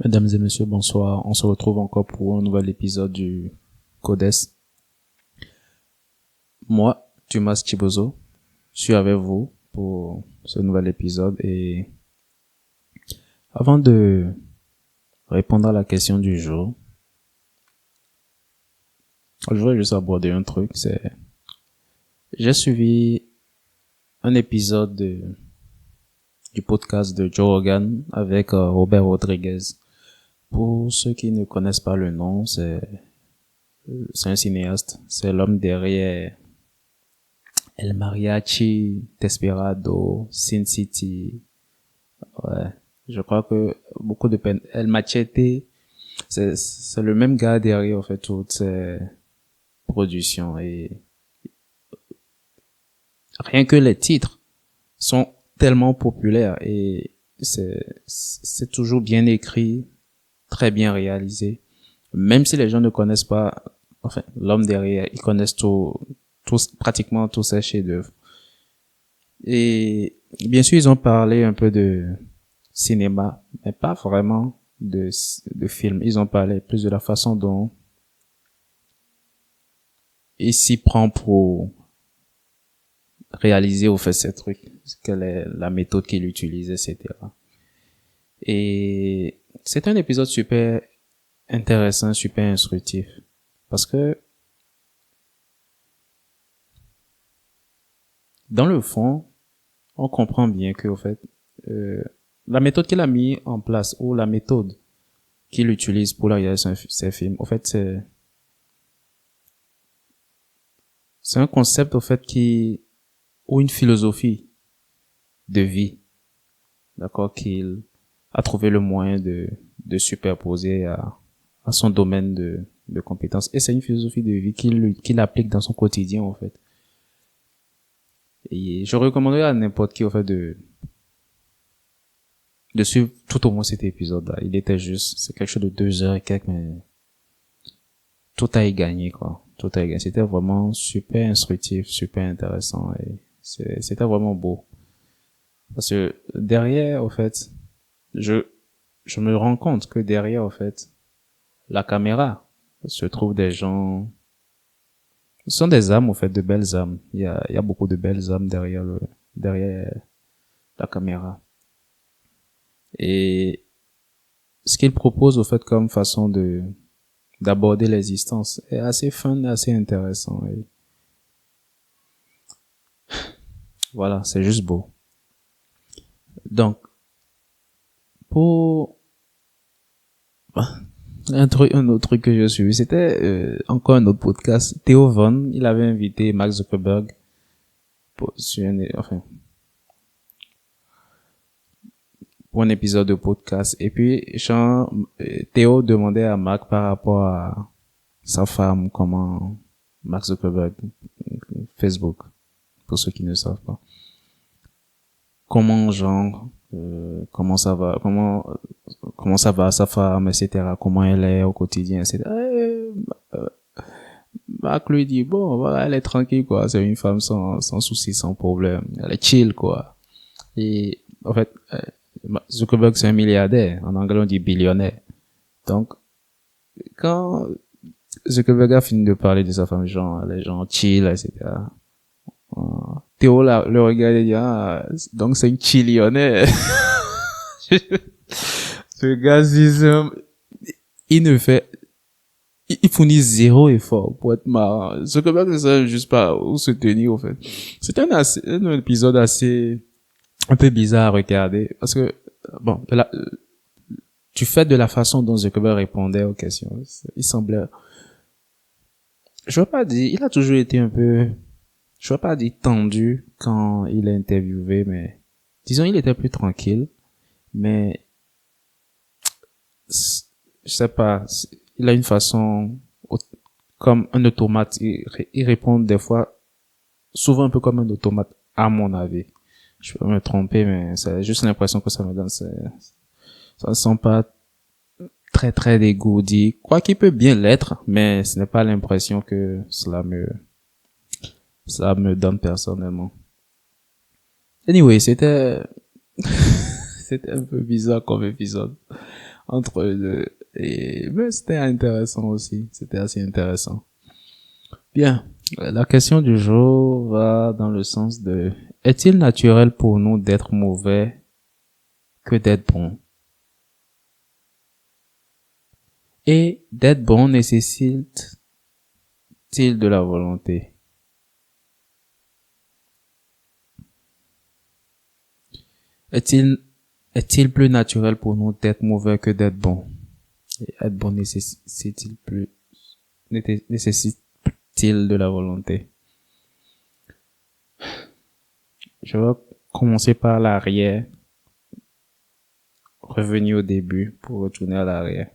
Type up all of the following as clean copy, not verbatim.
Mesdames et messieurs, bonsoir. On se retrouve encore pour un nouvel épisode du Codes. Moi, Thomas Chibozo, suis avec vous pour ce nouvel épisode et avant de répondre à la question du jour, je voudrais juste aborder un truc, j'ai suivi un épisode du podcast de Joe Rogan avec Robert Rodriguez. Pour ceux qui ne connaissent pas le nom, c'est un cinéaste, c'est l'homme derrière El Mariachi, Desperado, Sin City. Ouais. Je crois que beaucoup de peine. El Machete, c'est le même gars derrière, en fait, toutes ces productions. Et rien que les titres sont tellement populaires et c'est toujours bien écrit, très bien réalisé. Même si les gens ne connaissent pas, enfin, l'homme derrière, ils connaissent pratiquement tous ses chefs-d'œuvre. Et bien sûr, ils ont parlé un peu de cinéma, mais pas vraiment de film. Ils ont parlé plus de la façon dont il s'y prend pour réaliser au fait ces trucs, quelle est la méthode qu'il utilise, etc. Et c'est un épisode super intéressant, super instructif, parce que dans le fond, on comprend bien que, au fait, la méthode qu'il a mis en place, ou la méthode qu'il utilise pour la réalisation de ses films, au fait, c'est un concept, au fait, ou une philosophie de vie, d'accord, qu'il a trouvé le moyen de superposer à son domaine de compétences. Et c'est une philosophie de vie qu'il applique dans son quotidien, en fait. Et je recommanderais à n'importe qui, en fait, de suivre tout au moins cet épisode-là. Il était juste, c'est quelque chose de 2 heures et quelques, mais tout a y gagné, quoi. Tout a y gagné. C'était vraiment super instructif, super intéressant et c'était vraiment beau. Parce que derrière, au fait, je me rends compte que derrière, au fait, la caméra se trouve des gens, ce sont des âmes, au fait, de belles âmes. Il y a beaucoup de belles âmes derrière la caméra. Et ce qu'il propose, au fait, comme façon d'aborder l'existence est assez fun, assez intéressant. Et voilà, c'est juste beau. Donc, pour un autre truc que j'ai suivi, c'était encore un autre podcast. Theo Von, il avait invité Mark Zuckerberg pour un épisode de podcast. Et puis, Théo demandait à Mark par rapport à sa femme, comment Mark Zuckerberg, Facebook, pour ceux qui ne savent pas. Comment ça va sa femme, etc., comment elle est au quotidien, etc. Marc lui dit, bon, voilà, elle est tranquille, quoi, c'est une femme sans souci, sans problème, elle est chill, quoi. Et, en fait, Zuckerberg, c'est un milliardaire, en anglais on dit billionnaire. Donc, quand Zuckerberg a fini de parler de sa femme, genre, les gens chill, etc., Théo là, le regarde et dit, ah, donc c'est une chillionnaire. Ce gars, il ne fait, il fournit zéro effort pour être marrant. Ce que ne sait juste pas où se tenir, au fait. C'était un épisode un peu bizarre à regarder. Parce que, bon, du fait de la façon dont Zuckerberg répondait aux questions, il semblait, je veux pas dire, il a toujours été un peu, je veux pas dire tendu quand il est interviewé, mais disons, il était plus tranquille, mais je sais pas, il a une façon comme un automate, il répond des fois souvent un peu comme un automate, à mon avis. Je peux me tromper, mais c'est juste l'impression que ça me donne. Ça ne sent pas très très dégourdi, quoi qu'il peut bien l'être, mais ce n'est pas l'impression que cela me donne personnellement. Anyway, c'était c'était un peu bizarre comme épisode. entre eux deux. Et ben, c'était intéressant aussi. C'était assez intéressant. Bien. La question du jour va dans le sens de: est-il naturel pour nous d'être mauvais que d'être bon? Et d'être bon nécessite-t-il de la volonté? Est-il Est-il plus naturel pour nous d'être mauvais que d'être bon? Et être bon nécessite-t-il de la volonté? Je vais commencer par l'arrière, revenir au début pour retourner à l'arrière.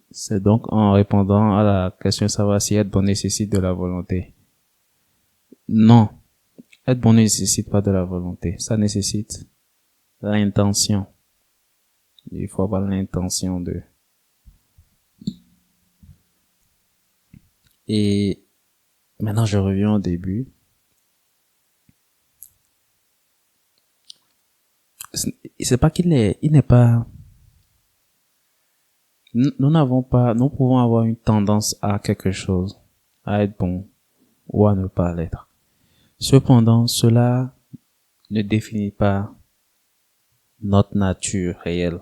C'est donc en répondant à la question savoir si être bon nécessite de la volonté. Non, être bon ne nécessite pas de la volonté. Ça nécessite l'intention. Il faut avoir l'intention de. Et maintenant, je reviens au début. C'est pas il n'est pas. Nous pouvons avoir une tendance à quelque chose, à être bon ou à ne pas l'être. Cependant, cela ne définit pas notre nature réelle.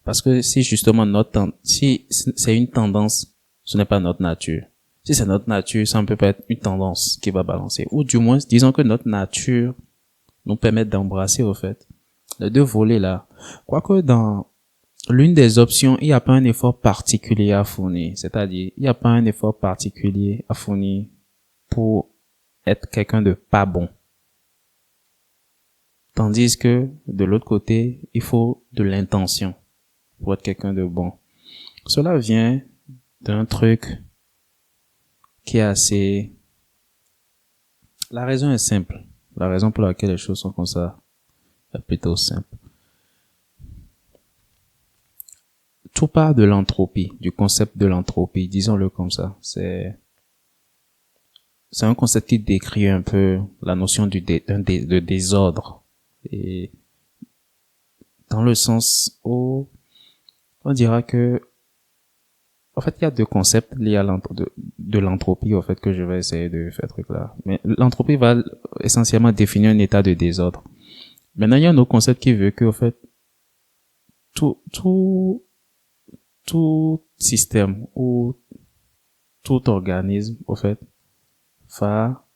Parce que si justement si c'est une tendance, ce n'est pas notre nature. Si c'est notre nature, ça ne peut pas être une tendance qui va balancer. Ou du moins, disons que notre nature nous permet d'embrasser, au fait, les deux volets là. Quoique dans l'une des options, il n'y a pas un effort particulier à fournir. C'est-à-dire, il n'y a pas un effort particulier à fournir pour être quelqu'un de pas bon. Tandis que, de l'autre côté, il faut de l'intention pour être quelqu'un de bon. Cela vient d'un truc qui est assez... La raison est simple. La raison pour laquelle les choses sont comme ça est plutôt simple. Tout part de l'entropie, du concept de l'entropie, disons-le comme ça. C'est un concept qui décrit un peu la notion de désordre. Et dans le sens où on dira que, en fait, il y a deux concepts liés à de l'entropie, au fait, que je vais essayer de faire truc là. Mais l'entropie va essentiellement définir un état de désordre. Maintenant, il y a un autre concept qui veut que, au fait, tout système ou tout organisme, au fait, va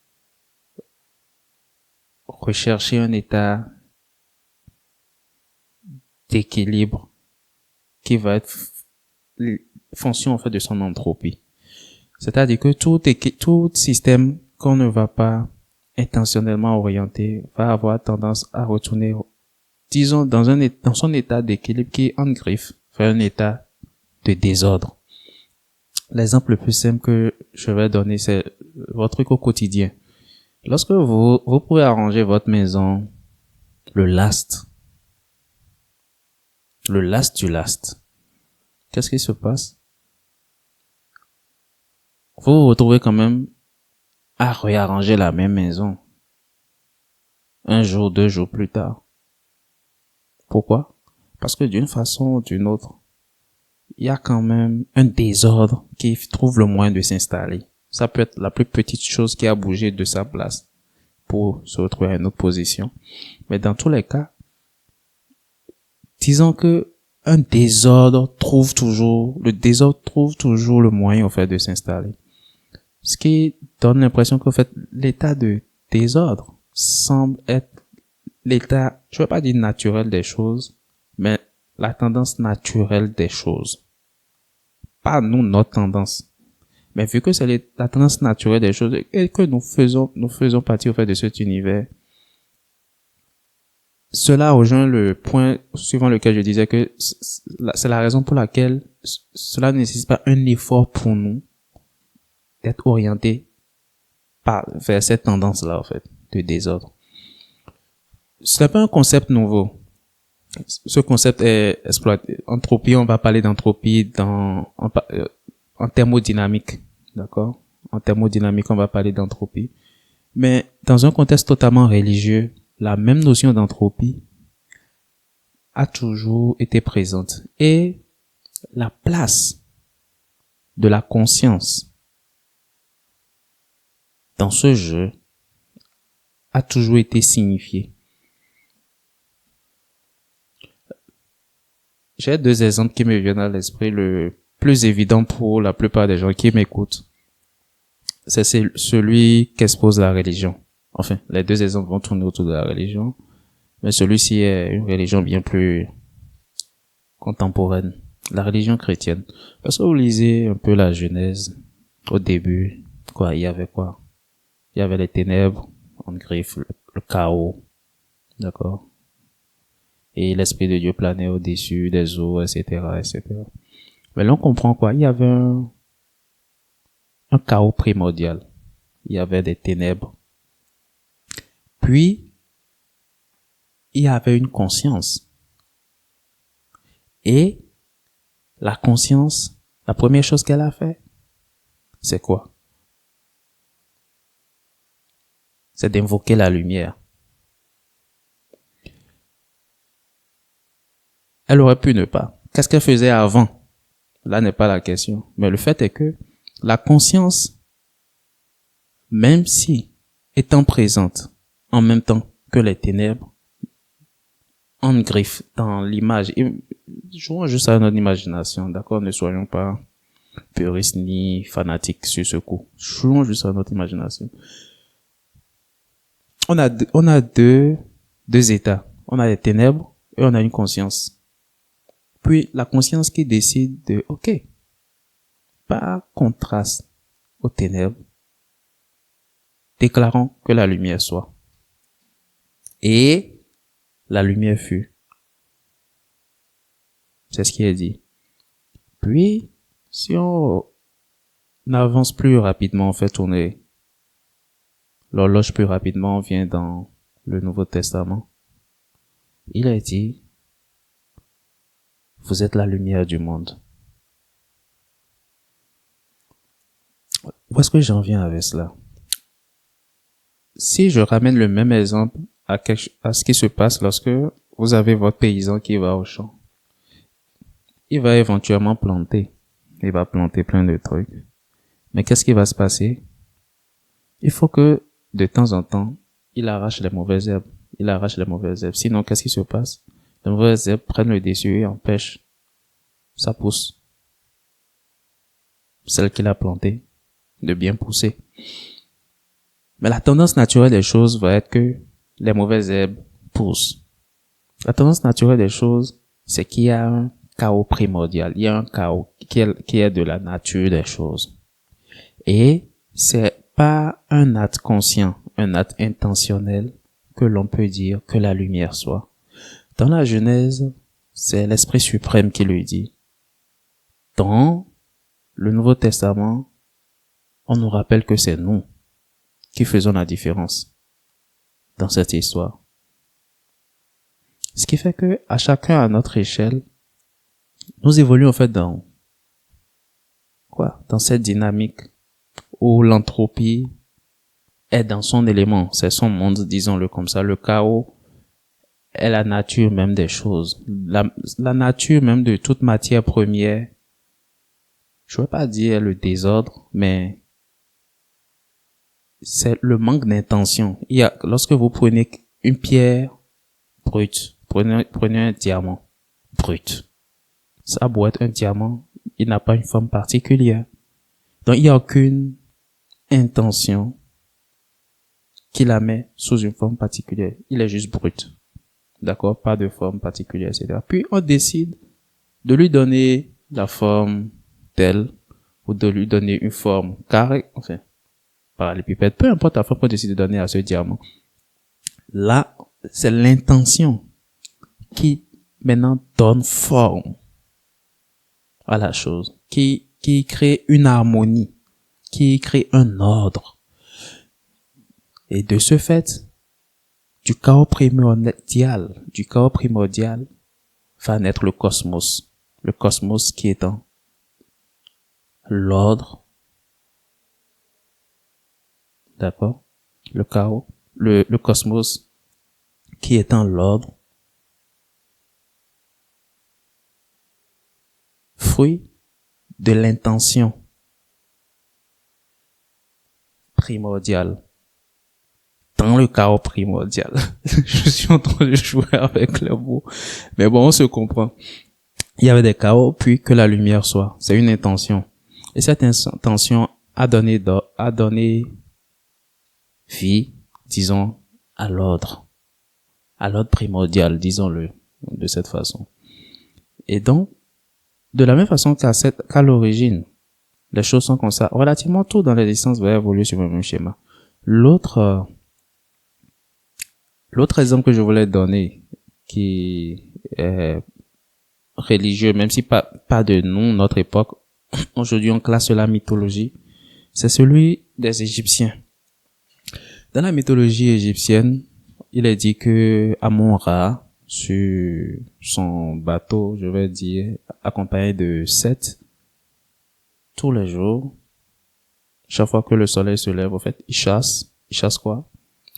rechercher un état d'équilibre qui va être fonction, en fait, de son entropie. C'est-à-dire que tout système qu'on ne va pas intentionnellement orienter va avoir tendance à retourner, disons, dans son état d'équilibre qui est en griffe, vers un état de désordre. L'exemple le plus simple que je vais donner, c'est votre truc au quotidien. Lorsque vous pouvez arranger votre maison, le last du last, qu'est-ce qui se passe? Vous vous retrouvez quand même à réarranger la même maison. Un jour, 2 jours plus tard. Pourquoi? Parce que d'une façon ou d'une autre, il y a quand même un désordre qui trouve le moyen de s'installer. Ça peut être la plus petite chose qui a bougé de sa place pour se retrouver à une autre position. Mais dans tous les cas, disons que le désordre trouve toujours le moyen, en fait, de s'installer. Ce qui donne l'impression qu'en fait, l'état de désordre semble être l'état, je ne veux pas dire naturel des choses, mais la tendance naturelle des choses. Pas nous, notre tendance. Mais vu que c'est la tendance naturelle des choses et que nous faisons partie, au fait, de cet univers, cela rejoint le point suivant lequel je disais que c'est la raison pour laquelle cela ne nécessite pas un effort pour nous d'être orienté vers cette tendance-là, en fait, de désordre. Ce n'est pas un concept nouveau. Ce concept est exploité. Entropie, on va parler d'entropie en thermodynamique. D'accord? En thermodynamique, on va parler d'entropie. Mais dans un contexte totalement religieux, la même notion d'entropie a toujours été présente. Et la place de la conscience dans ce jeu a toujours été signifiée. J'ai deux exemples qui me viennent à l'esprit. Le plus évident pour la plupart des gens qui m'écoutent, c'est celui qu'expose la religion. Enfin, les deux exemples vont tourner autour de la religion, mais celui-ci est une religion bien plus contemporaine, la religion chrétienne. Parce que vous lisez un peu la Genèse, au début, il y avait quoi? Il y avait les ténèbres, en griffe, le chaos, d'accord? Et l'Esprit de Dieu planait au-dessus des eaux, etc., etc. Mais là, on comprend quoi? Il y avait un chaos primordial. Il y avait des ténèbres. Puis, il y avait une conscience. Et la conscience, la première chose qu'elle a fait, c'est quoi? C'est d'invoquer la lumière. Elle aurait pu ne pas. Qu'est-ce qu'elle faisait avant? Là n'est pas la question. Mais le fait est que la conscience, même si étant présente en même temps que les ténèbres, en griffe dans l'image, jouons juste à notre imagination, d'accord? Ne soyons pas puristes ni fanatiques sur ce coup. Jouons juste à notre imagination. On a deux états. On a les ténèbres et on a une conscience. Puis la conscience qui décide de, ok, par contraste aux ténèbres, déclarons que la lumière soit. Et la lumière fut. C'est ce qui est dit. Puis, si on avance plus rapidement, on fait tourner l'horloge plus rapidement, on vient dans le Nouveau Testament. Il est dit, vous êtes la lumière du monde. Où est-ce que j'en viens avec cela? Si je ramène le même exemple à ce qui se passe lorsque vous avez votre paysan qui va au champ, il va éventuellement planter. Il va planter plein de trucs. Mais qu'est-ce qui va se passer? Il faut que, de temps en temps, il arrache les mauvaises herbes. Il arrache les mauvaises herbes. Sinon, qu'est-ce qui se passe? Les mauvaises herbes prennent le dessus et empêchent sa pousse, celle qu'il a plantée, de bien pousser. Mais la tendance naturelle des choses va être que les mauvaises herbes poussent. La tendance naturelle des choses, c'est qu'il y a un chaos primordial. Il y a un chaos qui est de la nature des choses. Et c'est pas un acte conscient, un acte intentionnel que l'on peut dire que la lumière soit. Dans la Genèse, c'est l'Esprit suprême qui le dit. Dans le Nouveau Testament, on nous rappelle que c'est nous qui faisons la différence dans cette histoire. Ce qui fait que, à chacun à notre échelle, nous évoluons en fait dans cette dynamique où l'entropie est dans son élément, c'est son monde, disons-le comme ça. Le chaos est la nature même des choses. La nature même de toute matière première, je ne veux pas dire le désordre, mais c'est le manque d'intention. Lorsque vous prenez une pierre brute, prenez un diamant brut. Ça a beau être un diamant, il n'a pas une forme particulière. Donc il n'y a aucune intention qui la met sous une forme particulière. Il est juste brut. D'accord? Pas de forme particulière, etc. Puis on décide de lui donner la forme telle ou de lui donner une forme carrée, enfin, parallélépipède, peu importe la forme qu'on décide de donner à ce diamant. Là, c'est l'intention qui maintenant donne forme à la chose, qui crée une harmonie, qui crée un ordre. Et de ce fait, du chaos primordial va naître le cosmos. Le cosmos qui est dans l'ordre. D'accord? Le chaos, le cosmos qui est dans l'ordre fruit de l'intention primordiale. Dans le chaos primordial. Je suis en train de jouer avec les mots. Mais bon, on se comprend. Il y avait des chaos, puis que la lumière soit. C'est une intention. Et cette intention a donné vie, disons, à l'ordre primordial, disons-le de cette façon. Et donc, de la même façon qu'à l'origine, les choses sont comme ça. Relativement tout dans l'existence va évoluer sur le même schéma. L'autre exemple que je voulais donner, qui est religieux, même si pas de nous, notre époque, aujourd'hui on classe la mythologie, c'est celui des Égyptiens. Dans la mythologie égyptienne, il est dit que Amon-Ra, sur son bateau, je vais dire, accompagné de Seth, tous les jours, chaque fois que le soleil se lève, en fait, il chasse quoi?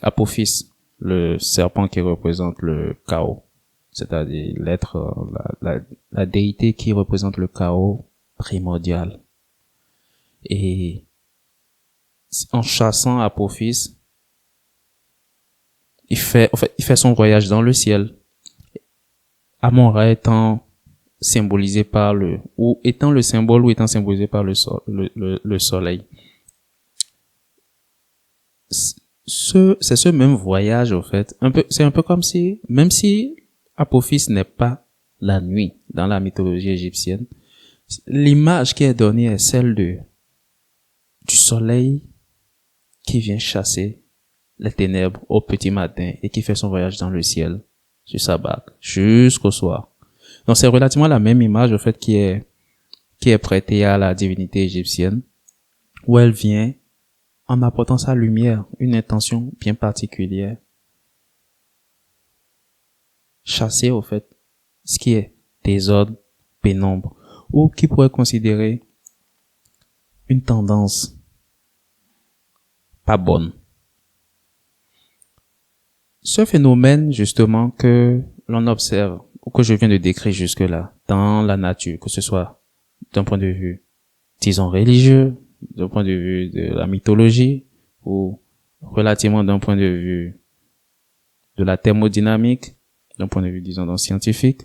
Apophis, le serpent qui représente le chaos, c'est-à-dire l'être, la déité qui représente le chaos primordial. Et en chassant Apophis, il fait son voyage dans le ciel. Amon-Ra étant symbolisé par étant symbolisé par le soleil. C'est ce même voyage, au fait. C'est un peu comme si, même si Apophis n'est pas la nuit dans la mythologie égyptienne, l'image qui est donnée est celle du soleil qui vient chasser les ténèbres au petit matin et qui fait son voyage dans le ciel sur sa barque jusqu'au soir. Donc c'est relativement la même image, au fait, qui est prêtée à la divinité égyptienne, où elle vient en apportant sa lumière, une intention bien particulière, chasser, au fait, ce qui est désordre, pénombre, ou qui pourrait considérer une tendance pas bonne. Ce phénomène, justement, que l'on observe, ou que je viens de décrire jusque-là, dans la nature, que ce soit d'un point de vue, disons, religieux, d'un point de vue de la mythologie, ou relativement d'un point de vue de la thermodynamique, d'un point de vue, disons, scientifique,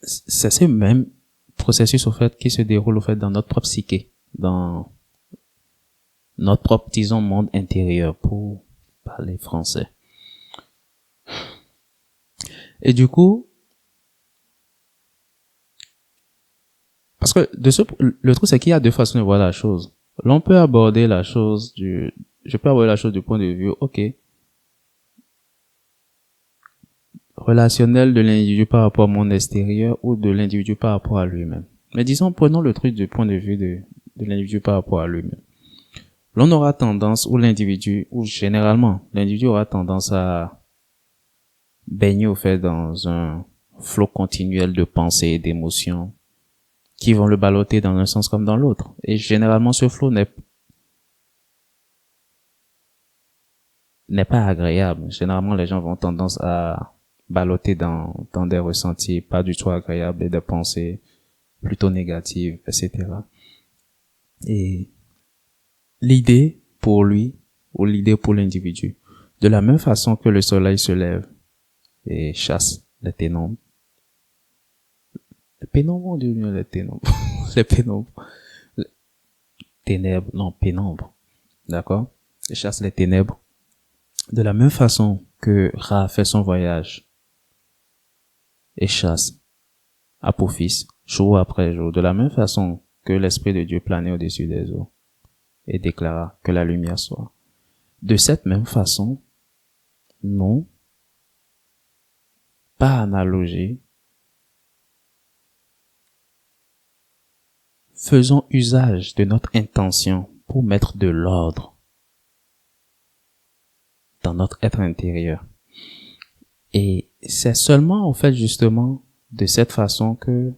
c'est ce même processus, au fait, qui se déroule, au fait, dans notre propre psyché, dans notre propre, disons, monde intérieur, pour parler français. Et du coup, parce que le truc, c'est qu'il y a deux façons de voir la chose. Je peux aborder la chose du point de vue, relationnel de l'individu par rapport au monde extérieur ou de l'individu par rapport à lui-même. Mais disons, prenons le truc du point de vue de l'individu par rapport à lui-même. L'on aura tendance, généralement, l'individu aura tendance à baigner, au fait, dans un flot continuel de pensées et d'émotions qui vont le balloter dans un sens comme dans l'autre. Et généralement, ce flot n'est pas agréable. Généralement, les gens vont tendance à balloter dans des ressentis pas du tout agréables et des pensées plutôt négatives, etc. Et l'idée pour lui, ou l'idée pour l'individu, de la même façon que le soleil se lève et chasse les ténèbres, pénombre, d'accord? Il chasse les ténèbres. De la même façon que Ra fait son voyage et chasse Apophis jour après jour, de la même façon que l'Esprit de Dieu planait au-dessus des eaux et déclara que la lumière soit. De cette même façon, nous, par analogie, faisons usage de notre intention pour mettre de l'ordre dans notre être intérieur. Et c'est seulement, en fait, justement, de cette façon que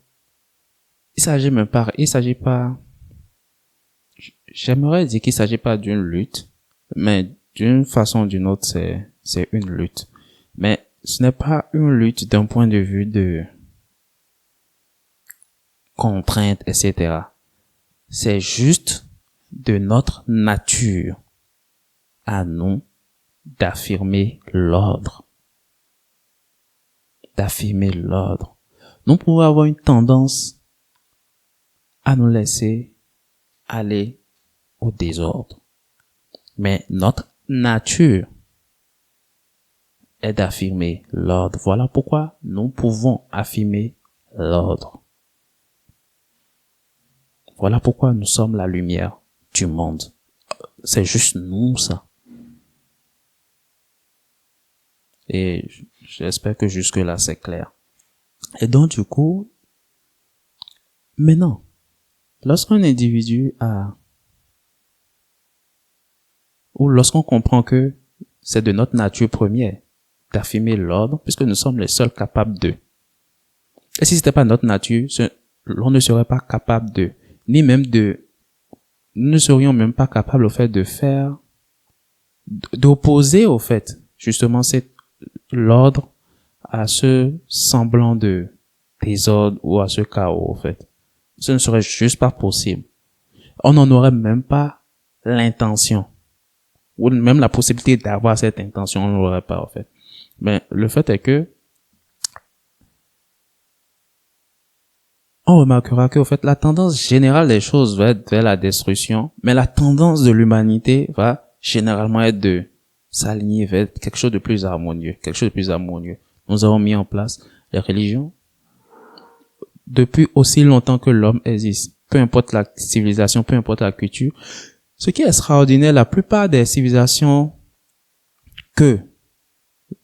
j'aimerais dire qu'il s'agit pas d'une lutte, mais d'une façon ou d'une autre, c'est une lutte. Mais ce n'est pas une lutte d'un point de vue contraintes, etc. C'est juste de notre nature à nous d'affirmer l'ordre. D'affirmer l'ordre. Nous pouvons avoir une tendance à nous laisser aller au désordre. Mais notre nature est d'affirmer l'ordre. Voilà pourquoi nous pouvons affirmer l'ordre. Voilà pourquoi nous sommes la lumière du monde. C'est juste nous, ça. Et j'espère que jusque-là, c'est clair. Et donc, du coup, maintenant, lorsqu'un individu ou lorsqu'on comprend que c'est de notre nature première d'affirmer l'ordre, puisque nous sommes les seuls capables de. Et si c'était pas notre nature, on ne serait pas capable nous ne serions même pas capables au fait d'opposer au fait, justement, l'ordre à ce semblant de désordre ou à ce chaos, au fait. Ce ne serait juste pas possible. On n'en aurait même pas l'intention. Ou même la possibilité d'avoir cette intention, on ne l'aurait pas, en fait. Mais le fait est que on remarquera que, au fait, la tendance générale des choses va être vers la destruction, mais la tendance de l'humanité va généralement être de s'aligner vers quelque chose de plus harmonieux, Nous avons mis en place les religions depuis aussi longtemps que l'homme existe. Peu importe la civilisation, peu importe la culture. Ce qui est extraordinaire, la plupart des civilisations que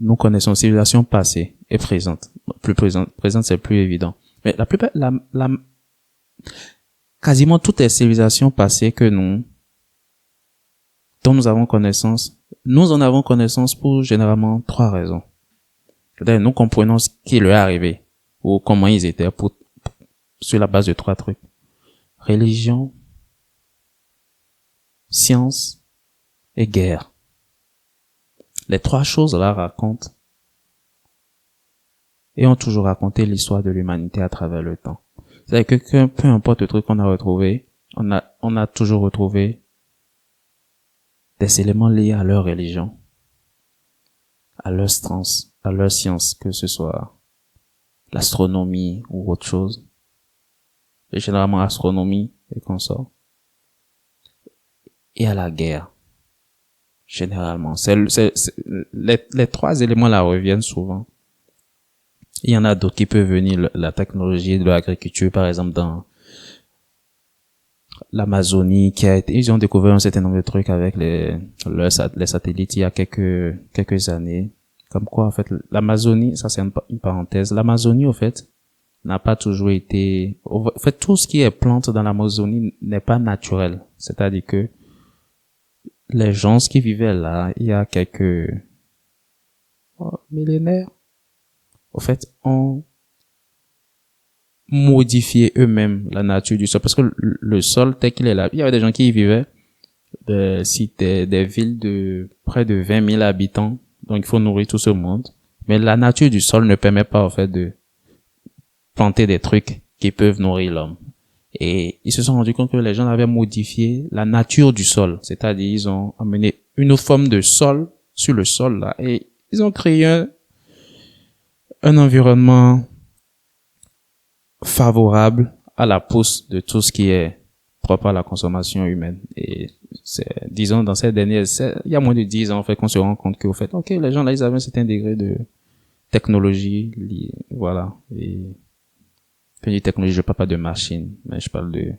nous connaissons, civilisations passées et présentes, présente c'est plus évident. Mais la plupart, quasiment toutes les civilisations passées dont nous avons connaissance, nous en avons connaissance pour généralement 3 raisons. C'est-à-dire, nous comprenons ce qui leur est arrivé, ou comment ils étaient sur la base de 3 trucs. Religion, science et guerre. Les 3 choses là racontent et ont toujours raconté l'histoire de l'humanité à travers le temps. C'est-à-dire que peu importe le truc qu'on a retrouvé, on a toujours retrouvé des éléments liés à leur religion, à leur science, que ce soit l'astronomie ou autre chose. Et généralement astronomie et consorts. Et à la guerre. Généralement. Les 3 éléments là reviennent souvent. Il y en a d'autres qui peuvent venir, la technologie de l'agriculture, par exemple, dans l'Amazonie, ils ont découvert un certain nombre de trucs avec les satellites il y a quelques années. Comme quoi, en fait, l'Amazonie, ça c'est une parenthèse. L'Amazonie, au fait, n'a pas toujours été, en fait, tout ce qui est plante dans l'Amazonie n'est pas naturel. C'est-à-dire que les gens qui vivaient là, il y a quelques millénaires, au fait, ont modifié eux-mêmes la nature du sol. Parce que le sol, tel qu'il est là, il y avait des gens qui y vivaient, des villes de près de 20 000 habitants. Donc, il faut nourrir tout ce monde. Mais la nature du sol ne permet pas, en fait, de planter des trucs qui peuvent nourrir l'homme. Et ils se sont rendus compte que les gens avaient modifié la nature du sol. C'est-à-dire, ils ont amené une autre forme de sol sur le sol, là. Et ils ont créé un environnement favorable à la pousse de tout ce qui est propre à la consommation humaine. Et disons, dans ces dernières, il y a moins de 10 ans, en fait, qu'on se rend compte qu'au fait, ok, les gens là, ils avaient un certain degré de technologie, voilà. Et quand je dis technologie, je parle pas de machine, mais je parle de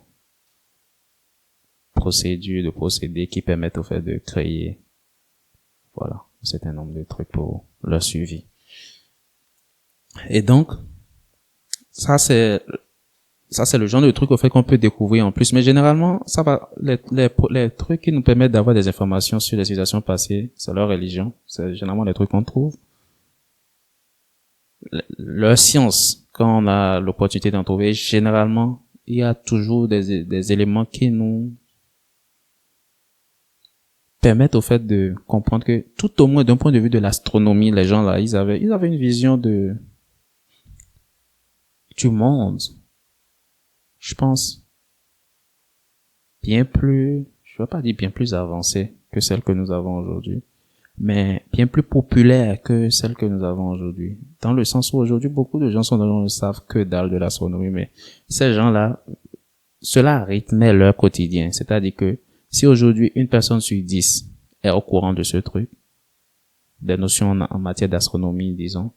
procédures, de procédés qui permettent au fait de créer, voilà, un certain nombre de trucs pour leur suivi. Et donc, ça c'est le genre de truc au fait qu'on peut découvrir en plus. Mais généralement, ça va, les trucs qui nous permettent d'avoir des informations sur les civilisations passées, c'est leur religion. C'est généralement les trucs qu'on trouve. Leur science, quand on a l'opportunité d'en trouver, généralement, il y a toujours des éléments qui nous permettent au fait de comprendre que, tout au moins d'un point de vue de l'astronomie, les gens là, ils avaient une vision du monde je pense, bien plus, je ne vais pas dire bien plus avancée que celle que nous avons aujourd'hui, mais bien plus populaire que celle que nous avons aujourd'hui. Dans le sens où aujourd'hui, beaucoup de gens ne savent que dalle de l'astronomie, mais ces gens-là, cela rythmait leur quotidien. C'est-à-dire que si aujourd'hui une personne sur 10 est au courant de ce truc, des notions en matière d'astronomie, disons,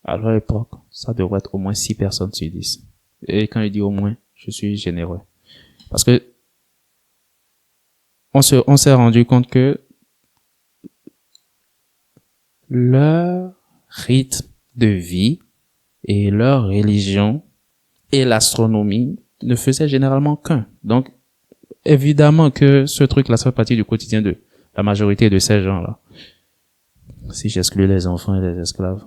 à leur époque, ça devrait être au moins 6 personnes sur 10. Et quand je dis au moins, je suis généreux. Parce que on s'est rendu compte que leur rythme de vie et leur religion et l'astronomie ne faisaient généralement qu'un. Donc, évidemment que ce truc-là, ça fait partie du quotidien de la majorité de ces gens-là. Si j'exclus les enfants et les esclaves,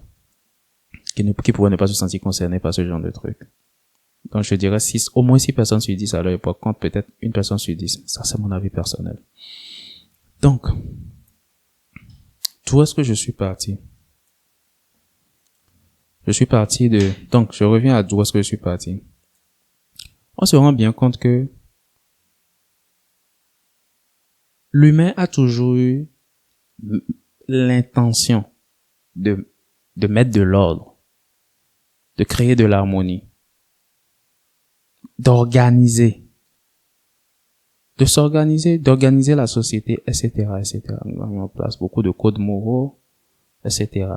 qui pourraient ne pas se sentir concernés par ce genre de truc. Donc, je dirais au moins 6 personnes sur 10 à leur époque, contre peut-être une personne sur 10. Ça, c'est mon avis personnel. Donc, d'où est-ce que je suis parti? Donc, je reviens à d'où est-ce que je suis parti. On se rend bien compte que l'humain a toujours eu l'intention de mettre de l'ordre, de créer de l'harmonie, d'organiser la société, etc., etc. Nous avons en place beaucoup de codes moraux, etc.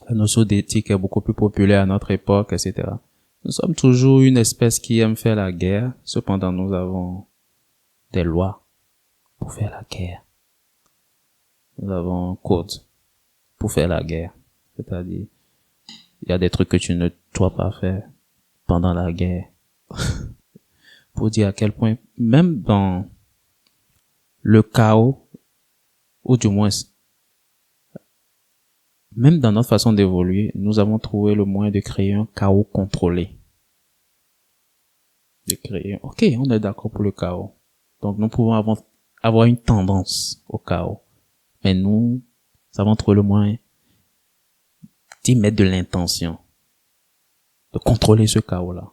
La notion d'éthique est beaucoup plus populaire à notre époque, etc. Nous sommes toujours une espèce qui aime faire la guerre, cependant nous avons des lois pour faire la guerre. Nous avons un code pour faire la guerre. C'est-à-dire, il y a des trucs que tu ne dois pas faire pendant la guerre. Pour dire à quel point, même dans le chaos, ou du moins, même dans notre façon d'évoluer, nous avons trouvé le moyen de créer un chaos contrôlé. Ok, on est d'accord pour le chaos. Donc nous pouvons avoir une tendance au chaos. Mais nous avons trouvé le moyen d'y mettre de l'intention, de contrôler ce chaos-là.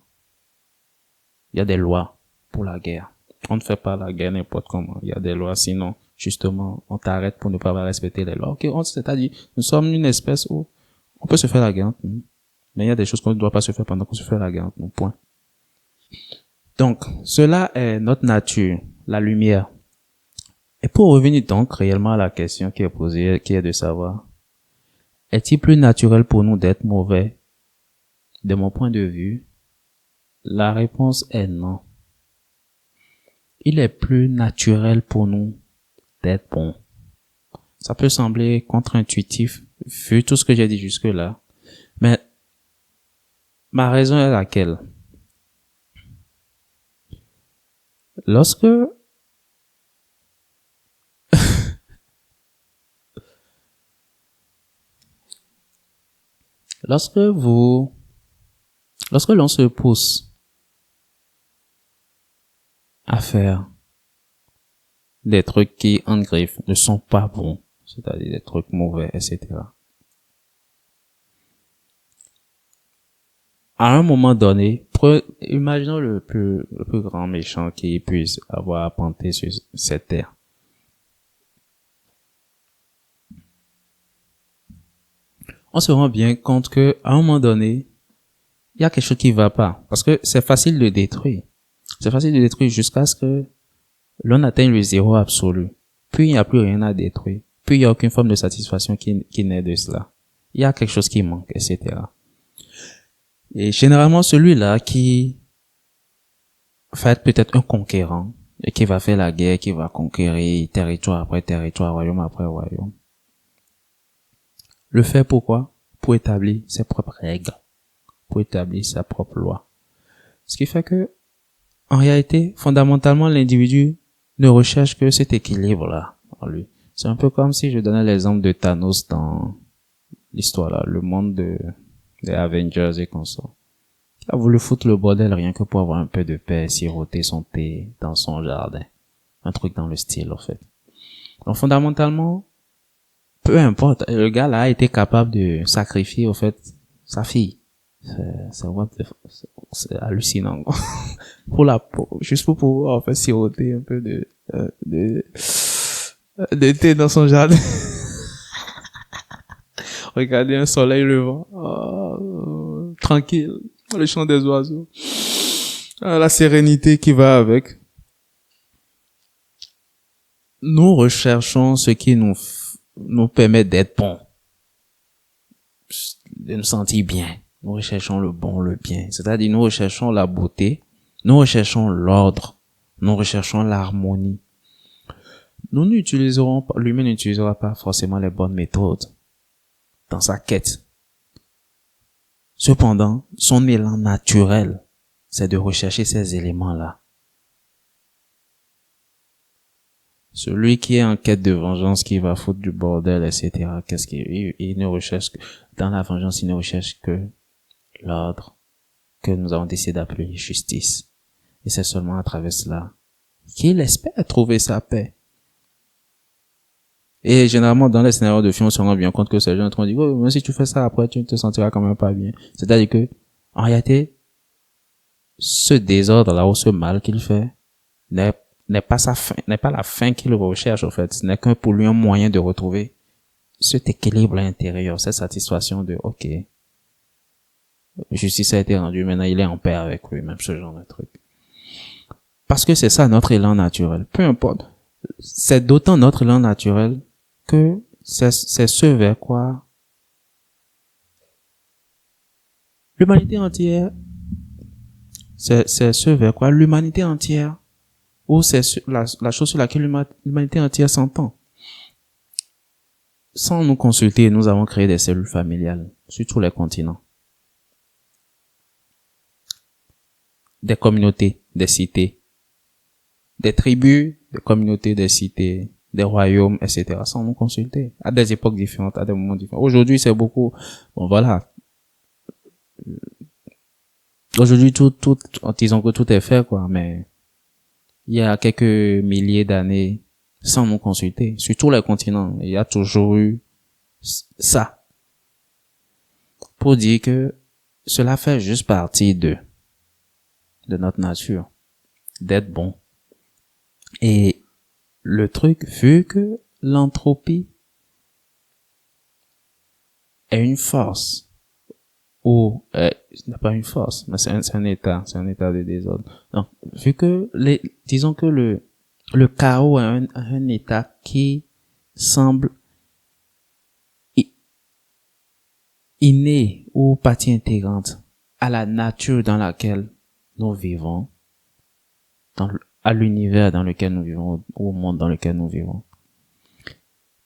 Il y a des lois pour la guerre. On ne fait pas la guerre n'importe comment. Il y a des lois, sinon, justement, on t'arrête pour ne pas respecter les lois. Ok, c'est-à-dire, nous sommes une espèce où on peut se faire la guerre entre nous. Mais il y a des choses qu'on ne doit pas se faire pendant qu'on se fait la guerre entre nous. Point. Donc, cela est notre nature, la lumière. Et pour revenir donc réellement à la question qui est posée, qui est de savoir, est-il plus naturel pour nous d'être mauvais? De mon point de vue, la réponse est non. Il est plus naturel pour nous d'être bons. Ça peut sembler contre-intuitif, vu tout ce que j'ai dit jusque-là, mais ma raison est laquelle? Lorsque l'on se pousse à faire des trucs qui, en griffe, ne sont pas bons, c'est-à-dire des trucs mauvais, etc. À un moment donné, imaginons le plus grand méchant qui puisse avoir appanté sur cette terre. On se rend bien compte que, à un moment donné, il y a quelque chose qui va pas. Parce que c'est facile de détruire. C'est facile de détruire jusqu'à ce que l'on atteigne le zéro absolu. Puis il n'y a plus rien à détruire. Puis il n'y a aucune forme de satisfaction qui naît de cela. Il y a quelque chose qui manque, etc. Et généralement, celui-là qui va être peut-être un conquérant, et qui va faire la guerre, qui va conquérir territoire après territoire, royaume après royaume. Le fait pourquoi? Pour établir ses propres règles. Pour établir sa propre loi. Ce qui fait que, en réalité, fondamentalement, l'individu ne recherche que cet équilibre-là en lui. C'est un peu comme si je donnais l'exemple de Thanos dans l'histoire là, le monde des Avengers et consorts. Il a voulu foutre le bordel rien que pour avoir un peu de paix, siroter son thé dans son jardin. Un truc dans le style, en fait. Donc, fondamentalement, peu importe, le gars là a été capable de sacrifier, au fait, sa fille. C'est hallucinant, quoi. Juste pour pouvoir, en fait, siroter un peu de thé dans son jardin. Regarder un soleil levant. Tranquille. Le chant des oiseaux. La sérénité qui va avec. Nous recherchons ce qui nous permet d'être bons. De nous sentir bien. Nous recherchons le bon, le bien. C'est-à-dire, nous recherchons la beauté. Nous recherchons l'ordre. Nous recherchons l'harmonie. L'humain n'utilisera pas forcément les bonnes méthodes dans sa quête. Cependant, son élan naturel, c'est de rechercher ces éléments-là. Celui qui est en quête de vengeance, qui va foutre du bordel, etc., il ne recherche que, dans la vengeance, il ne recherche que l'ordre, que nous avons décidé d'appeler justice. Et c'est seulement à travers cela qu'il espère trouver sa paix. Et généralement, dans les scénarios de film, on se rend bien compte que ces gens ont dit, oh, même si tu fais ça après, tu ne te sentiras quand même pas bien. C'est-à-dire que, en réalité, ce désordre-là, ou ce mal qu'il fait, n'est pas la fin qu'il recherche, en fait. Ce n'est qu'un, pour lui, un moyen de retrouver cet équilibre intérieur, cette satisfaction de, ok, justice a été rendue, maintenant il est en paix avec lui-même, ce genre de truc. Parce que c'est ça notre élan naturel. Peu importe. C'est d'autant notre élan naturel que c'est ce vers quoi l'humanité entière, c'est ce vers quoi l'humanité entière, ou c'est la chose sur laquelle l'humanité entière s'entend. Sans nous consulter, nous avons créé des cellules familiales sur tous les continents. Des communautés, des cités, des tribus, des communautés, des cités, des royaumes, etc. sans nous consulter. À des époques différentes, à des moments différents. Aujourd'hui, c'est beaucoup, bon voilà. Aujourd'hui, disons que tout est fait, quoi, mais il y a quelques milliers d'années, sans nous consulter, sur tous les continents, il y a toujours eu ça. Pour dire que cela fait juste partie de notre nature, d'être bon. Et le truc, vu que l'entropie est une force, ou ce n'est pas une force, mais c'est un état de désordre. Donc, vu que disons que le chaos a un état qui semble inné ou partie intégrante à la nature dans laquelle nous vivons, à l'univers dans lequel nous vivons, au monde dans lequel nous vivons.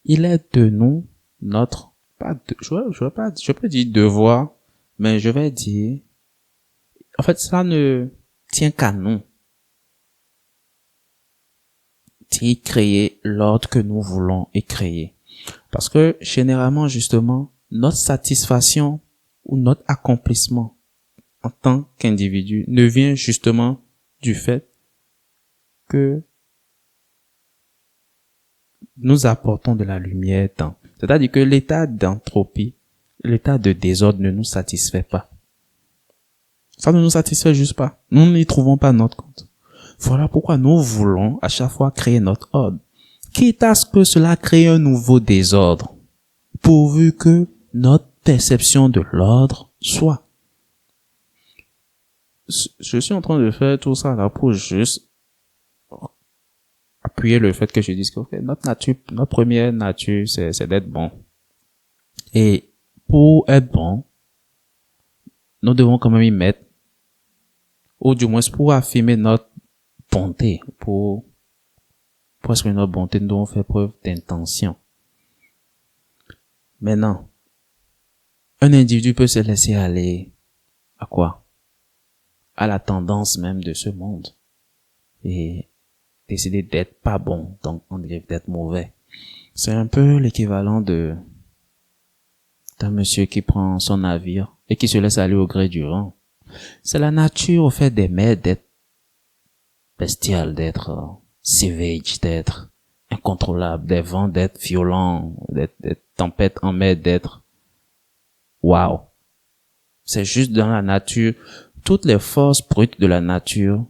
Il est de nous, je peux dire devoir, mais je vais dire, en fait, ça ne tient qu'à nous d'y créer l'ordre que nous voulons y créer. Parce que, généralement, justement, notre satisfaction ou notre accomplissement en tant qu'individu ne vient justement du fait que nous apportons de la lumière dans. C'est-à-dire que l'état d'entropie, l'état de désordre ne nous satisfait pas. Ça ne nous satisfait juste pas. Nous n'y trouvons pas notre compte. Voilà pourquoi nous voulons à chaque fois créer notre ordre. Quitte à ce que cela crée un nouveau désordre, pourvu que notre perception de l'ordre soit. Je suis en train de faire tout ça là pour juste appuyer le fait que je dise que notre première nature, c'est d'être bon. Et pour être bon, nous devons quand même y mettre, ou du moins pour affirmer notre bonté, pour exprimer notre bonté, nous devons faire preuve d'intention. Maintenant, un individu peut se laisser aller à quoi? À la tendance même de ce monde. Et décider d'être pas bon, donc on dirait d'être mauvais. C'est un peu l'équivalent d'un monsieur qui prend son navire et qui se laisse aller au gré du vent. C'est la nature au fait des mers d'être bestial, d'être savage, d'être incontrôlable, des vents d'être violents, d'être tempêtes en mer, d'être wow. C'est juste dans la nature. Toutes les forces brutes de la nature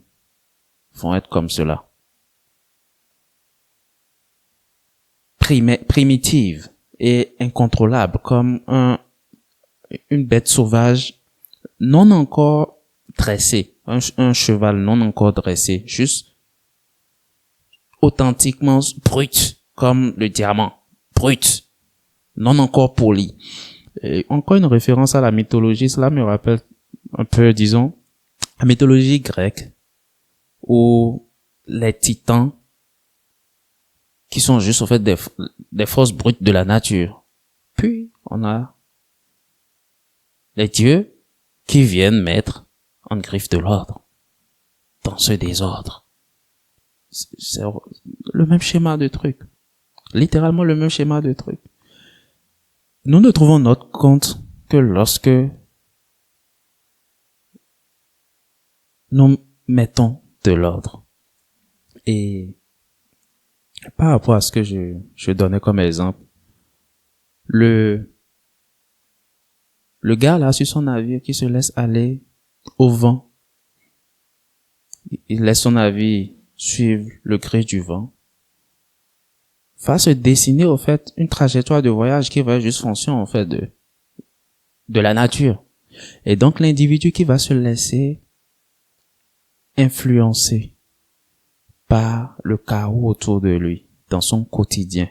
vont être comme cela. Primitives et incontrôlables, comme une bête sauvage non encore dressée, un cheval non encore dressé, juste authentiquement brut, comme le diamant, brut, non encore poli. Et encore une référence à la mythologie, cela me rappelle un peu, disons, la mythologie grecque, où les titans, qui sont juste, en fait, des forces brutes de la nature. Puis, on a les dieux qui viennent mettre en griffe de l'ordre dans ce désordre. C'est le même schéma de truc. Littéralement le même schéma de truc. Nous ne trouvons notre compte que lorsque nous mettons de l'ordre. Et par rapport à ce que je donnais comme exemple, le gars là sur son navire qui se laisse aller au vent, il laisse son navire suivre le gré du vent, va se dessiner au fait une trajectoire de voyage qui va être juste fonction en fait de la nature. Et donc l'individu qui va se laisser influencer par le chaos autour de lui dans son quotidien,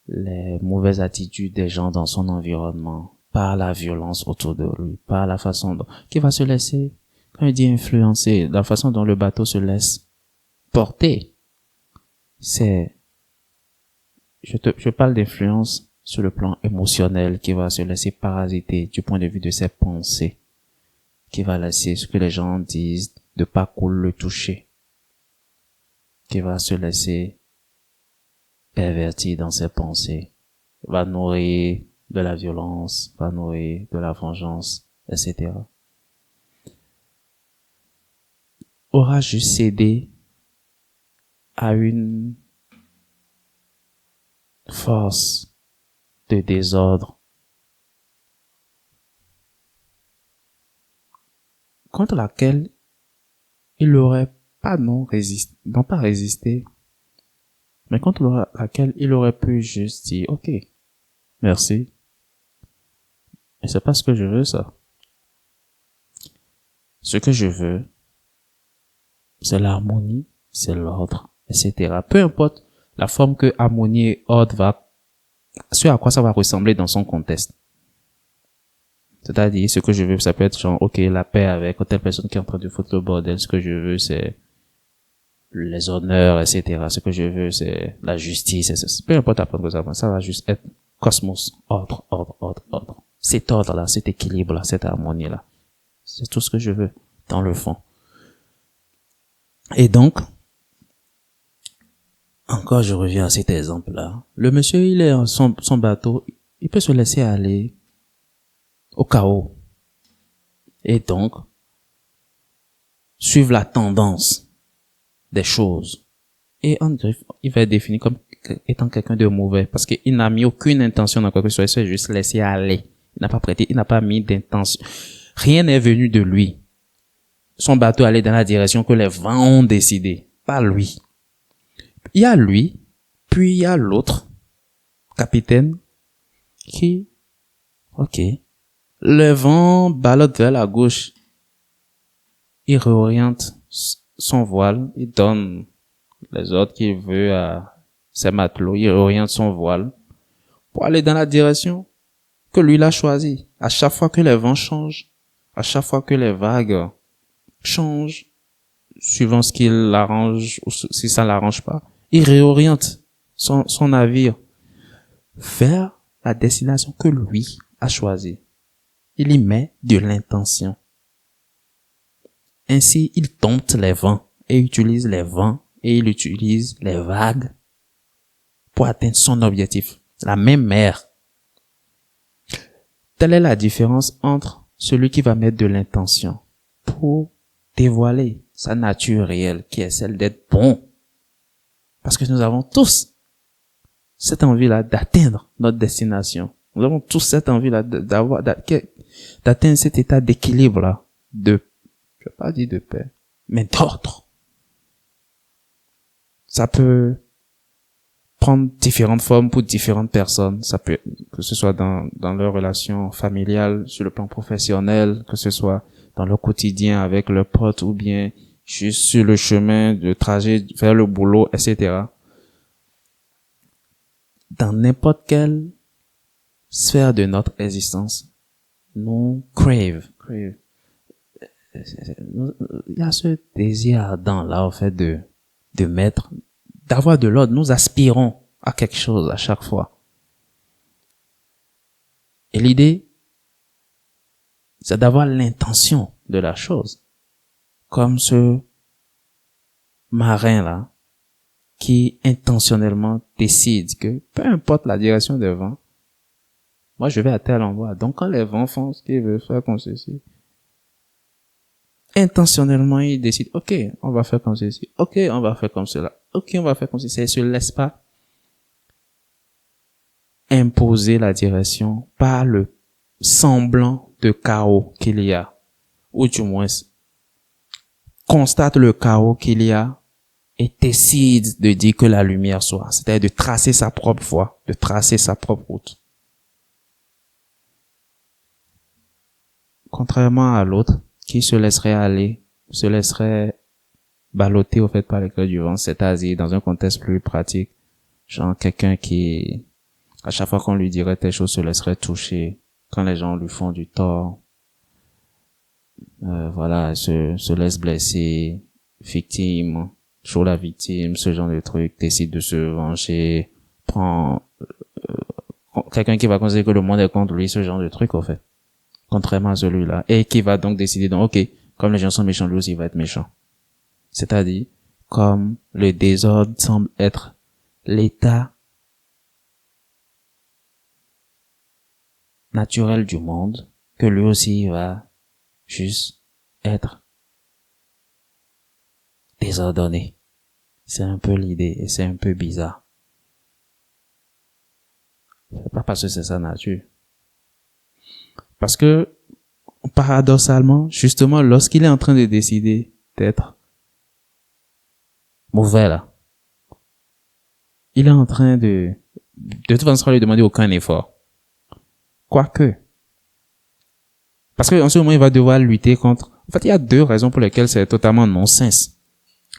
les mauvaises attitudes des gens dans son environnement, par la violence autour de lui, par la façon dont qui va se laisser, quand il dit influencer, la façon dont le bateau se laisse porter. C'est, je parle d'influence sur le plan émotionnel, qui va se laisser parasiter du point de vue de ses pensées, qui va laisser ce que les gens disent de pas cool le toucher, qui va se laisser pervertir dans ses pensées, va nourrir de la violence, va nourrir de la vengeance, etc. Aura juste cédé à une force de désordre contre laquelle il n'aurait pas pas résisté, mais contre laquelle il aurait pu juste dire, ok, merci, mais c'est pas ce que je veux, ça. Ce que je veux, c'est l'harmonie, c'est l'ordre, etc. Peu importe la forme que harmonie et ordre ce à quoi ça va ressembler dans son contexte. C'est-à-dire, ce que je veux, ça peut être genre, ok, la paix avec telle personne qui est en train de foutre le bordel. Ce que je veux, c'est les honneurs, etc. Ce que je veux, c'est la justice. Peu importe apprendre ça va juste être cosmos, ordre, ordre, ordre, ordre. Cet ordre-là, cet équilibre-là, cette harmonie-là. C'est tout ce que je veux, dans le fond. Et donc, encore je reviens à cet exemple-là. Le monsieur, il est en son bateau, il peut se laisser aller au chaos. Et donc, suivre la tendance des choses. Et en griffe, il va être défini comme étant quelqu'un de mauvais, parce qu'il n'a mis aucune intention dans quoi que ce soit, il s'est juste laissé aller. Il n'a pas prêté, il n'a pas mis d'intention. Rien n'est venu de lui. Son bateau allait dans la direction que les vents ont décidé, pas lui. Il y a lui, puis il y a l'autre capitaine qui, ok, le vent ballotte vers la gauche, il réoriente son voile, il donne les ordres qu'il veut à ses matelots, il réoriente son voile pour aller dans la direction que lui l'a choisi. À chaque fois que les vents changent, à chaque fois que les vagues changent, suivant ce qu'il l'arrange ou si ça l'arrange pas, il réoriente son navire vers la destination que lui a choisie. Il y met de l'intention. Ainsi, il dompte les vents et utilise les vents et il utilise les vagues pour atteindre son objectif. La même mer. Telle est la différence entre celui qui va mettre de l'intention pour dévoiler sa nature réelle, qui est celle d'être bon. Parce que nous avons tous cette envie-là d'atteindre notre destination. Nous avons tous cette envie-là d'atteindre cet état d'équilibre-là, je vais pas dire de paix, mais d'ordre. Ça peut prendre différentes formes pour différentes personnes. Ça peut, que ce soit dans leur relation familiale, sur le plan professionnel, que ce soit dans leur quotidien avec leurs potes ou bien juste sur le chemin de trajet vers le boulot, etc. Dans n'importe quelle sphère de notre existence, nous crave. Il y a ce désir ardent là, en fait, de d'avoir de l'ordre. Nous aspirons à quelque chose à chaque fois. Et l'idée, c'est d'avoir l'intention de la chose. Comme ce marin là, qui intentionnellement décide que peu importe la direction des vents, moi je vais à tel endroit. Donc quand les vents font ce qu'ils veulent faire comme ceci, intentionnellement il décide, ok, on va faire comme ceci, ok, on va faire comme cela, ok, on va faire comme ceci. Il se laisse pas imposer la direction par le semblant de chaos qu'il y a, ou du moins constate le chaos qu'il y a et décide de dire que la lumière soit, c'est-à-dire de tracer sa propre voie, de tracer sa propre route. Contrairement à l'autre, qui se laisserait aller, se laisserait balloter au fait par les cœurs du vent, c'est-à-dire dans un contexte plus pratique, genre quelqu'un qui, à chaque fois qu'on lui dirait telle chose, se laisserait toucher, quand les gens lui font du tort, voilà, se laisse blesser, victime, toujours la victime, ce genre de truc, décide de se venger, prend quelqu'un qui va considérer que le monde est contre lui, ce genre de truc, au fait. Contrairement à celui-là. Et qui va donc décider, donc, ok, comme les gens sont méchants, lui aussi il va être méchant. C'est-à-dire, comme le désordre semble être l'état naturel du monde, que lui aussi va juste être désordonné. C'est un peu l'idée et c'est un peu bizarre. C'est pas parce que c'est sa nature. Parce que, paradoxalement, justement, lorsqu'il est en train de décider d'être mauvais là, il est en train de toute façon, ça va lui demander aucun effort. Quoique. Parce qu'en ce moment, il va devoir lutter contre... En fait, il y a deux raisons pour lesquelles c'est totalement non-sens.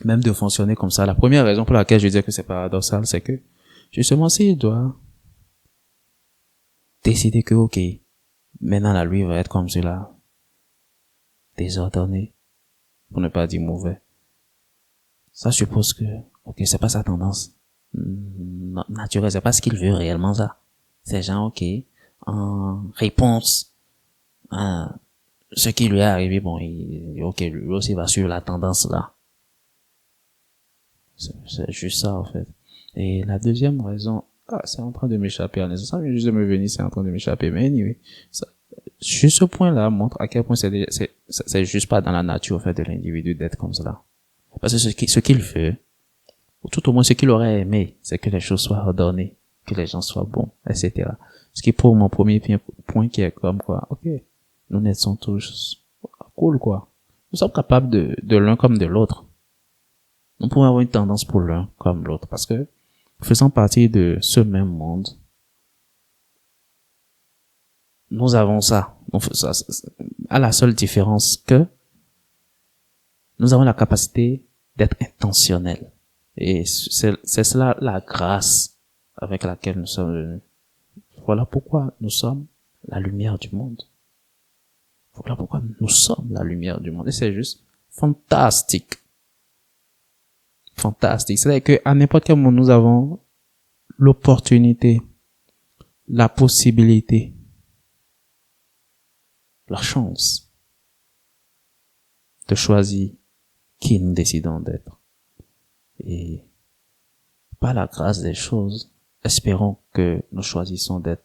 Même de fonctionner comme ça. La première raison pour laquelle je dis que c'est paradoxal, c'est que, justement, s'il doit décider que, ok, maintenant la lui va être comme cela, désordonné, pour ne pas dire mauvais. Ça suppose que, ok, c'est pas sa tendance naturelle, c'est pas ce qu'il veut réellement ça. C'est genre, ok, en réponse à ce qui lui est arrivé, bon, ok, lui aussi va suivre la tendance là. C'est juste ça, en fait. Et la deuxième raison, c'est en train de m'échapper, ça vient juste de me venir, c'est en train de m'échapper, mais anyway, ça, juste ce point-là montre à quel point c'est juste pas dans la nature, en fait, de l'individu d'être comme cela. Parce que ce qu'il veut, ou tout au moins ce qu'il aurait aimé, c'est que les choses soient ordonnées, que les gens soient bons, etc. Ce qui est pour mon premier point qui est comme quoi, ok, nous sommes tous cool, quoi. Nous sommes capables de l'un comme de l'autre. Nous pouvons avoir une tendance pour l'un comme l'autre, parce que, faisant partie de ce même monde, nous avons ça. À la seule différence que nous avons la capacité d'être intentionnels. Et c'est cela la grâce avec laquelle nous sommes venus. Voilà pourquoi nous sommes la lumière du monde. Voilà pourquoi nous sommes la lumière du monde. Et c'est juste fantastique. Fantastique. C'est-à-dire qu'à n'importe quel moment, nous avons l'opportunité, la possibilité, la chance de choisir qui nous décidons d'être. Et par la grâce des choses, espérons que nous choisissons d'être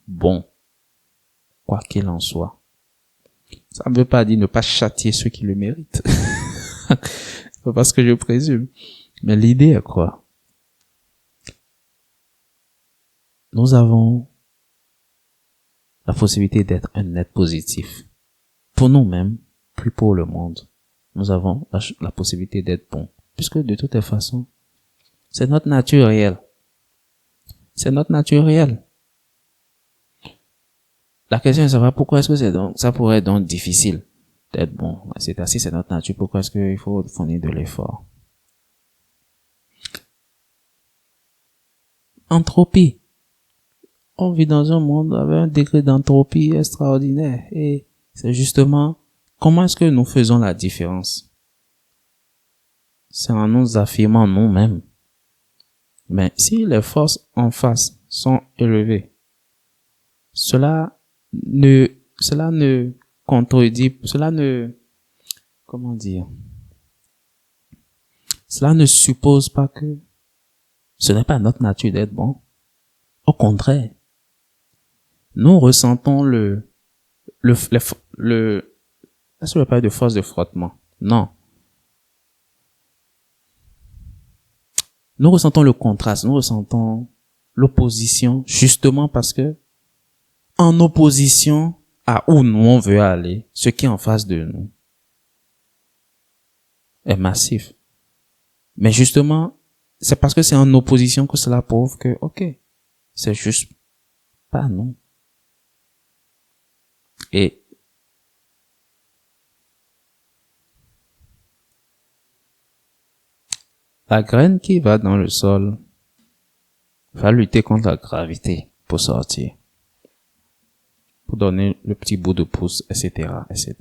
bons, quoi qu'il en soit. Ça ne veut pas dire ne pas châtier ceux qui le méritent. C'est pas ce que je présume. Mais l'idée est quoi? Nous avons la possibilité d'être un être positif. Pour nous-mêmes, puis pour le monde. Nous avons la possibilité d'être bons. Puisque de toutes les façons, c'est notre nature réelle. C'est notre nature réelle. La question est de savoir pourquoi est-ce que ça pourrait être donc difficile d'être bon. Si c'est notre nature, pourquoi est-ce qu'il faut fournir de l'effort? Entropie. On vit dans un monde avec un degré d'entropie extraordinaire. Et c'est justement comment est-ce que nous faisons la différence? C'est en nous affirmant nous-mêmes. Mais si les forces en face sont élevées, cela ne contredit, comment dire, cela ne suppose pas que ce n'est pas notre nature d'être bon. Au contraire, nous ressentons est-ce que je vais parler de force de frottement? Non. Nous ressentons le contraste, nous ressentons l'opposition, justement parce que, en opposition à où nous on veut aller, ce qui est en face de nous est massif. Mais justement, c'est parce que c'est en opposition que cela prouve que, ok, c'est juste pas nous. Et la graine qui va dans le sol va lutter contre la gravité pour sortir, pour donner le petit bout de pouce, etc., etc.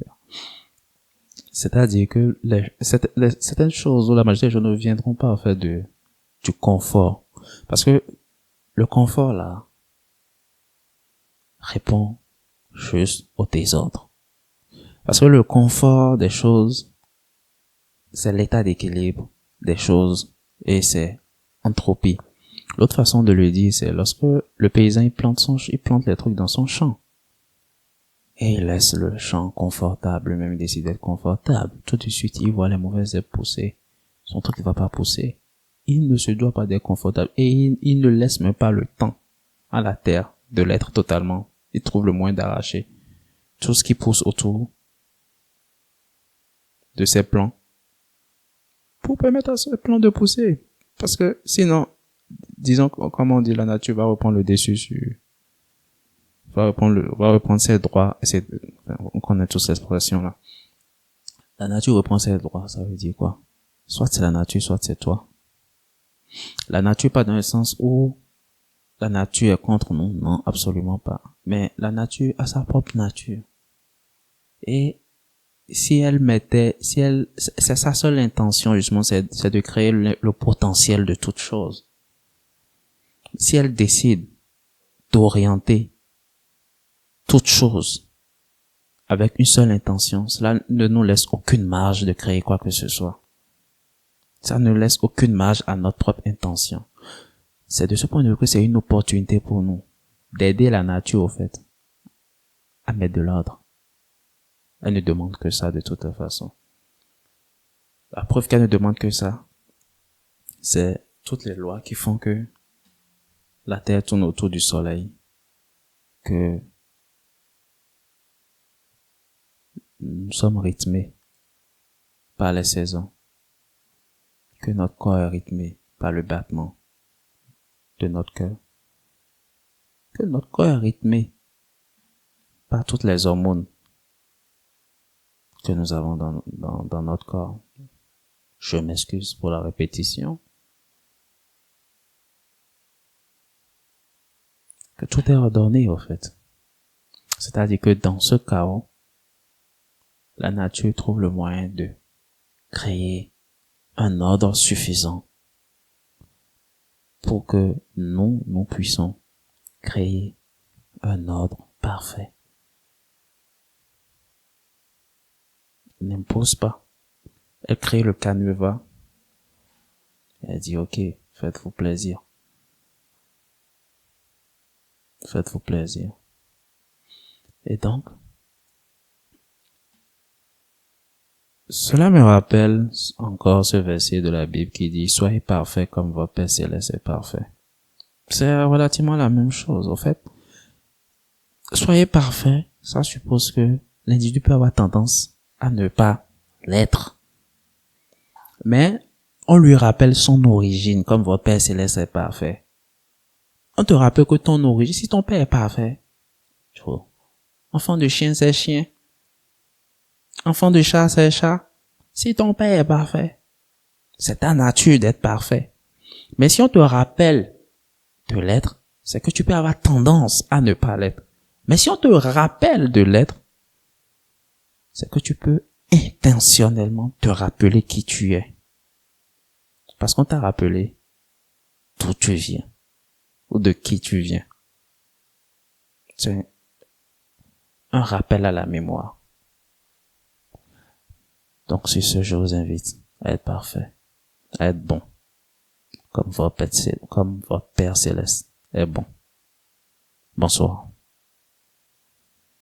C'est-à-dire que certaines choses où la majorité des gens ne viendront pas en fait du confort, parce que le confort là répond juste au désordre. Parce que le confort des choses, c'est l'état d'équilibre des choses et c'est entropie. L'autre façon de le dire, c'est lorsque le paysan il plante les trucs dans son champ. Et il laisse le champ confortable, même il décide d'être confortable. Tout de suite, il voit les mauvaises herbes pousser. Son truc ne va pas pousser. Il ne se doit pas d'être confortable. Et il ne laisse même pas le temps à la terre de l'être totalement. Il trouve le moyen d'arracher tout ce qui pousse autour de ses plants pour permettre à ce plant de pousser. Parce que sinon, disons, comme on dit, la nature va reprendre le dessus va reprendre ses droits. On connaît tous cette expression-là. La nature reprend ses droits, ça veut dire quoi? Soit c'est la nature, soit c'est toi. La nature, pas dans le sens où la nature est contre nous, non, absolument pas. Mais la nature a sa propre nature. Et c'est sa seule intention, justement, c'est de créer le potentiel de toute chose. Si elle décide d'orienter toute chose avec une seule intention, cela ne nous laisse aucune marge de créer quoi que ce soit. Ça ne laisse aucune marge à notre propre intention. C'est de ce point de vue que c'est une opportunité pour nous d'aider la nature, au fait, à mettre de l'ordre. Elle ne demande que ça de toute façon. La preuve qu'elle ne demande que ça, c'est toutes les lois qui font que la Terre tourne autour du Soleil, que nous sommes rythmés par les saisons, que notre corps est rythmé par le battement de notre cœur, que notre corps est rythmé par toutes les hormones que nous avons dans notre corps. Je m'excuse pour la répétition. Que tout est ordonné, au fait. C'est-à-dire que dans ce chaos, la nature trouve le moyen de créer un ordre suffisant pour que nous puissions créer un ordre parfait. Elle n'impose pas. Elle crée le canevas. Elle dit, ok, faites-vous plaisir. Faites-vous plaisir. Et donc, cela me rappelle encore ce verset de la Bible qui dit « Soyez parfaits comme votre Père Céleste est parfait ». C'est relativement la même chose, en fait. soyez parfait, ça suppose que l'individu peut avoir tendance à ne pas l'être. Mais on lui rappelle son origine, comme votre Père Céleste est parfait. On te rappelle que ton origine, si ton Père est parfait, tu vois, enfant de chien, c'est chien. Enfant de chat, c'est chat. Si ton Père est parfait, c'est ta nature d'être parfait. Mais si on te rappelle de l'être, c'est que tu peux avoir tendance à ne pas l'être. Mais si on te rappelle de l'être, c'est que tu peux intentionnellement te rappeler qui tu es. Parce qu'on t'a rappelé d'où tu viens ou de qui tu viens. C'est un rappel à la mémoire. Donc sur ce, je vous invite à être parfait, à être bon, comme votre Père Céleste est bon. Bonsoir.